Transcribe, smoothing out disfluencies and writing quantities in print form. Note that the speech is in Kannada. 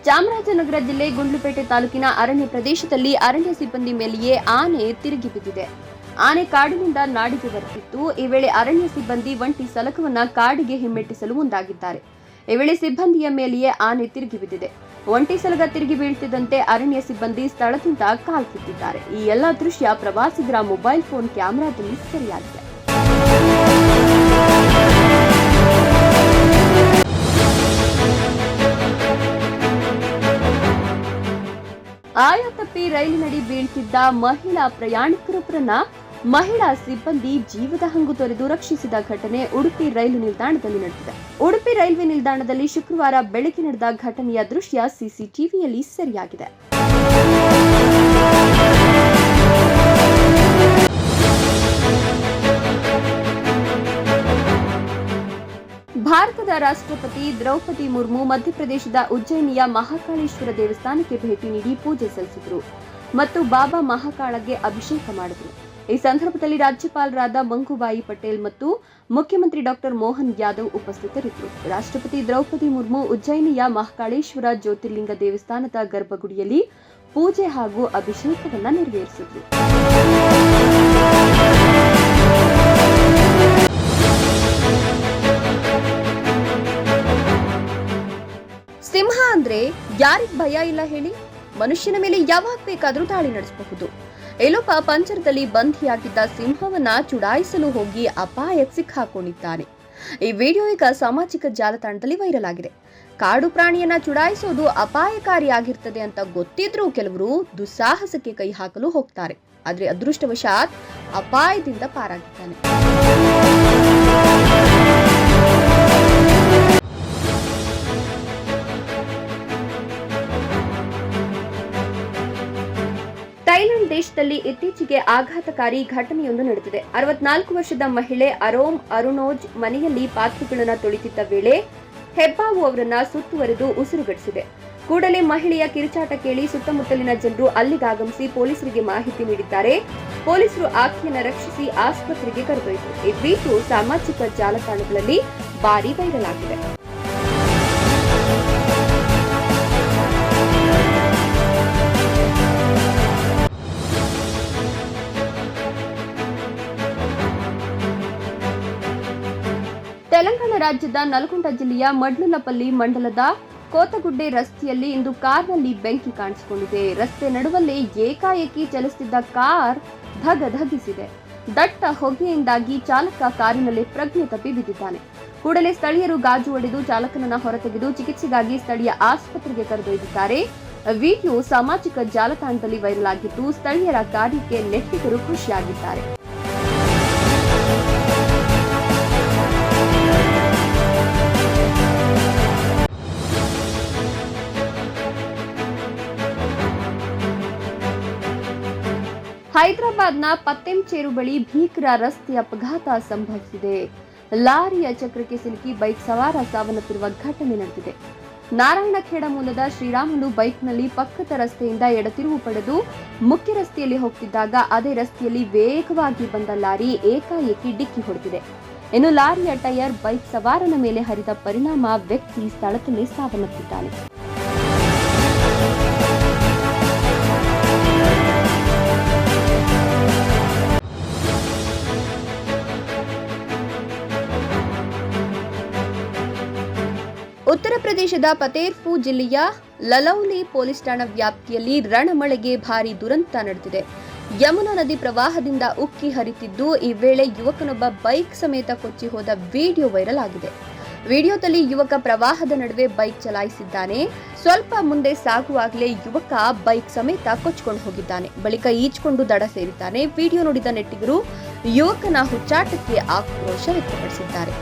ಚಾಮರಾಜನಗರ ಜಿಲ್ಲೆ ಗುಂಡ್ಲುಪೇಟೆ ತಾಲೂಕಿನ ಅರಣ್ಯ ಪ್ರದೇಶದಲ್ಲಿ ಅರಣ್ಯ ಸಿಬ್ಬಂದಿ ಮೇಲೆಯೇ ಆನೆ ತಿರುಗಿ ಬಿದ್ದಿದೆ. ಆನೆ ಕಾಡಿನಿಂದ ನಾಡಿಗೆ ಬರುತ್ತಿತ್ತು. ಈ ವೇಳೆ ಅರಣ್ಯ ಸಿಬ್ಬಂದಿ ಒಂಟಿ ಸಲಕವನ್ನ ಕಾಡಿಗೆ ಹಿಮ್ಮೆಟ್ಟಿಸಲು ಮುಂದಾಗಿದ್ದಾರೆ. ಈ ವೇಳೆ ಸಿಬ್ಬಂದಿಯ ಮೇಲೆಯೇ ಆನೆ ತಿರುಗಿ ಬಿದ್ದಿದೆ. ಒಂಟಿ ಸಲಗ ತಿರುಗಿ ಬೀಳ್ತಿದ್ದಂತೆ ಅರಣ್ಯ ಸಿಬ್ಬಂದಿ ಸ್ಥಳದಿಂದ ಕಾಲ್ಕಿತ್ತಿದ್ದಾರೆ. ಈ ಎಲ್ಲಾ ದೃಶ್ಯ ಪ್ರವಾಸಿಗರ ಮೊಬೈಲ್ ಫೋನ್ ಕ್ಯಾಮೆರಾದಲ್ಲಿ ಸೆರೆಯಾಗಿದೆ. ಆಯ ತಪ್ಪಿ ರೈಲಿನಡಿ ಬೀಳ್ತಿದ್ದ ಮಹಿಳಾ ಪ್ರಯಾಣಿಕರೊಬ್ಬರನ್ನ ಮಹಿಳಾ ಸಿಬ್ಬಂದಿ ಜೀವದ ಹಂಗು ತೊರೆದು ರಕ್ಷಿಸಿದ ಘಟನೆ ಉಡುಪಿ ರೈಲು ನಿಲ್ದಾಣದಲ್ಲಿ ನಡೆದಿದೆ. ಉಡುಪಿ ರೈಲ್ವೆ ನಿಲ್ದಾಣದಲ್ಲಿ ಶುಕ್ರವಾರ ಬೆಳಗ್ಗೆ ನಡೆದ ಘಟನೆಯ ದೃಶ್ಯ ಸಿಸಿಟಿವಿಯಲ್ಲಿ ಸೆರೆಯಾಗಿದೆ. ಭಾರತದ ರಾಷ್ಟ್ರಪತಿ ದ್ರೌಪದಿ ಮುರ್ಮು ಮಧ್ಯಪ್ರದೇಶದ ಉಜ್ಜಯಿನಿಯ ಮಹಾಕಾಳೇಶ್ವರ ದೇವಸ್ಥಾನಕ್ಕೆ ಭೇಟಿ ನೀಡಿ ಪೂಜೆ ಸಲ್ಲಿಸಿದರು ಮತ್ತು ಬಾಬಾ ಮಹಾಕಾಳಗೆ ಅಭಿಷೇಕ ಮಾಡಿದರು. ಈ ಸಂದರ್ಭದಲ್ಲಿ ರಾಜ್ಯಪಾಲರಾದ ಮಂಗುಬಾಯಿ ಪಟೇಲ್ ಮತ್ತು ಮುಖ್ಯಮಂತ್ರಿ ಡಾಕ್ಟರ್ ಮೋಹನ್ ಯಾದವ್ ಉಪಸ್ಥಿತರಿದ್ದರು. ರಾಷ್ಟ್ರಪತಿ ದ್ರೌಪದಿ ಮುರ್ಮು ಉಜ್ಜಯಿನಿಯ ಮಹಾಕಾಳೇಶ್ವರ ಜ್ಯೋತಿರ್ಲಿಂಗ ದೇವಸ್ಥಾನದ ಗರ್ಭಗುಡಿಯಲ್ಲಿ ಪೂಜೆ ಹಾಗೂ ಅಭಿಷೇಕವನ್ನು ನೆರವೇರಿಸಿದರು. ಸಿಂಹ ಅಂದ್ರೆ ಯಾರಿಗ್ ಭಯ ಇಲ್ಲ ಹೇಳಿ? ಮನುಷ್ಯನ ಮೇಲೆ ಯಾವಾಗ ಬೇಕಾದ್ರೂ ದಾಳಿ ನಡೆಸಬಹುದು. ಎಲ್ಲೊಬ್ಬ ಪಂಜರದಲ್ಲಿ ಬಂಧಿಯಾಗಿದ್ದ ಸಿಂಹವನ್ನ ಚುಡಾಯಿಸಲು ಹೋಗಿ ಅಪಾಯಕ್ಕೆ ಸಿಕ್ಕಾಕೊಂಡಿದ್ದಾನೆ. ಈ ವಿಡಿಯೋ ಈಗ ಸಾಮಾಜಿಕ ಜಾಲತಾಣದಲ್ಲಿ ವೈರಲ್ ಆಗಿದೆ. ಕಾಡು ಪ್ರಾಣಿಯನ್ನ ಚುಡಾಯಿಸೋದು ಅಪಾಯಕಾರಿಯಾಗಿರ್ತದೆ ಅಂತ ಗೊತ್ತಿದ್ರೂ ಕೆಲವರು ದುಸ್ಸಾಹಸಕ್ಕೆ ಕೈ ಹಾಕಲು ಹೋಗ್ತಾರೆ. ಆದ್ರೆ ಅದೃಷ್ಟವಶಾತ್ ಅಪಾಯದಿಂದ ಪಾರಾಗಿದ್ದಾನೆ. ಥೈಲ್ಯಾಂಡ್ ದೇಶದಲ್ಲಿ ಇತ್ತೀಚೆಗೆ ಆಘಾತಕಾರಿ ಘಟನೆಯೊಂದು ನಡೆದಿದೆ. 64 ವರ್ಷದ ಮಹಿಳೆ ಅರೋಮ್ ಅರುಣೋಜ್ ಮನೆಯಲ್ಲಿ ಪಾತ್ರೆಗಳನ್ನು ತೊಳಿತಿದ್ದ ವೇಳೆ ಹೆಬ್ಬಾವು ಅವರನ್ನ ಸುತ್ತುವರೆದು ಉಸಿರುಗಟ್ಟಿಸಿದೆ. ಕೂಡಲೇ ಮಹಿಳೆಯ ಕಿರುಚಾಟ ಕೇಳಿ ಸುತ್ತಮುತ್ತಲಿನ ಜನರು ಅಲ್ಲಿಗಾಗಮಿಸಿ ಪೊಲೀಸರಿಗೆ ಮಾಹಿತಿ ನೀಡಿದ್ದಾರೆ. ಪೊಲೀಸರು ಆಕೆಯನ್ನು ರಕ್ಷಿಸಿ ಆಸ್ಪತ್ರೆಗೆ ಕರೆದೊಯ್ದರು. ಈ ವಿಡಿಯೋ ಸಾಮಾಜಿಕ ಜಾಲತಾಣಗಳಲ್ಲಿ ಭಾರೀ ವೈರಲ್ ಆಗಿದೆ. ತೆಲಂಗಾಣ ರಾಜ್ಯದ ನಲ್ಗೊಂಡ ಜಿಲ್ಲೆಯ ಮಡ್ಲುಲಪಲ್ಲಿ ಮಂಡಲದ ಕೋತಗುಡ್ಡೆ ರಸ್ತೆಯಲ್ಲಿ ಇಂದು ಕಾರ್ನಲ್ಲಿ ಬೆಂಕಿ ಕಾಣಿಸಿಕೊಂಡಿದೆ. ರಸ್ತೆ ನಡುವಲ್ಲೇ ಏಕಾಏಕಿ ಚಲಿಸುತ್ತಿದ್ದ ಕಾರ್ ಧಗಧಗಿಸಿದೆ. ದಟ್ಟ ಹೊಗೆಯಿಂದಾಗಿ ಚಾಲಕ ಕಾರಿನಲ್ಲಿ ಪ್ರಜ್ಞೆ ತಪ್ಪಿ ಬಿದ್ದಿದ್ದಾನೆ. ಕೂಡಲೇ ಸ್ಥಳೀಯರು ಗಾಜು ಒಡೆದು ಚಾಲಕನನ್ನ ಹೊರತೆಗೆದು ಚಿಕಿತ್ಸೆಗಾಗಿ ಸ್ಥಳೀಯ ಆಸ್ಪತ್ರೆಗೆ ಕರೆದೊಯ್ದಿದ್ದಾರೆ. ವಿಡಿಯೋ ಸಾಮಾಜಿಕ ಜಾಲತಾಣದಲ್ಲಿ ವೈರಲ್ ಆಗಿದ್ದು ಸ್ಥಳೀಯರ ಕಾರ್ಯಕ್ಕೆ ನೆಟ್ಟಿಗರು ಖುಷಿಯಾಗಿದ್ದಾರೆ. ಹೈದರಾಬಾದ್ನ ಪತ್ತೆಂಚೇರು ಬಳಿ ಭೀಕರ ರಸ್ತೆ ಅಪಘಾತ ಸಂಭವಿಸಿದೆ. ಲಾರಿಯ ಚಕ್ರಕ್ಕೆ ಸಿಲುಕಿ ಬೈಕ್ ಸವಾರ ಸಾವನ್ನಪ್ಪಿರುವ ಘಟನೆ ನಡೆದಿದೆ. ನಾರಾಯಣಖೇಡ ಮೂಲದ ಶ್ರೀರಾಮುಲು ಬೈಕ್ನಲ್ಲಿ ಪಕ್ಕದ ರಸ್ತೆಯಿಂದ ಎಡತಿರುವು ಪಡೆದು ಮುಖ್ಯ ರಸ್ತೆಯಲ್ಲಿ ಹೋಗ್ತಿದ್ದಾಗ ಅದೇ ರಸ್ತೆಯಲ್ಲಿ ವೇಗವಾಗಿ ಬಂದ ಲಾರಿ ಏಕಾಏಕಿ ಡಿಕ್ಕಿ ಹೊಡೆದಿದೆ. ಇನ್ನು ಲಾರಿಯ ಟೈರ್ ಬೈಕ್ ಸವಾರನ ಮೇಲೆ ಹರಿದ ಪರಿಣಾಮ ವ್ಯಕ್ತಿ ಸ್ಥಳದಲ್ಲೇ ಸಾವನ್ನಪ್ಪಿದ್ದಾನೆ. ಉತ್ತರ ಪ್ರದೇಶದ ಫತೇರ್ಪುರ್ ಜಿಲ್ಲೆಯ ಲಲೌಲಿ ಪೊಲೀಸ್ ಠಾಣಾ ವ್ಯಾಪ್ತಿಯಲ್ಲಿ ರಣಮಳೆಗೆ ಭಾರೀ ದುರಂತ ನಡೆದಿದೆ. ಯಮುನಾ ನದಿ ಪ್ರವಾಹದಿಂದ ಉಕ್ಕಿ ಹರಿತಿದ್ದು, ಈ ವೇಳೆ ಯುವಕನೊಬ್ಬ ಬೈಕ್ ಸಮೇತ ಕೊಚ್ಚಿ ಹೋದ ವಿಡಿಯೋ ವೈರಲ್ ಆಗಿದೆ. ವಿಡಿಯೋದಲ್ಲಿ ಯುವಕ ಪ್ರವಾಹದ ನಡುವೆ ಬೈಕ್ ಚಲಾಯಿಸಿದ್ದಾನೆ. ಸ್ವಲ್ಪ ಮುಂದೆ ಸಾಗುವಾಗಲೇ ಯುವಕ ಬೈಕ್ ಸಮೇತ ಕೊಚ್ಚಿಕೊಂಡು ಹೋಗಿದ್ದಾನೆ. ಬಳಿಕ ಈಜ್ಕೊಂಡು ದಡ ಸೇರಿದ್ದಾನೆ. ವಿಡಿಯೋ ನೋಡಿದ ನೆಟ್ಟಿಗರು ಯುವಕನ ಹುಚ್ಚಾಟಕ್ಕೆ ಆಕ್ರೋಶ ವ್ಯಕ್ತಪಡಿಸಿದ್ದಾರೆ.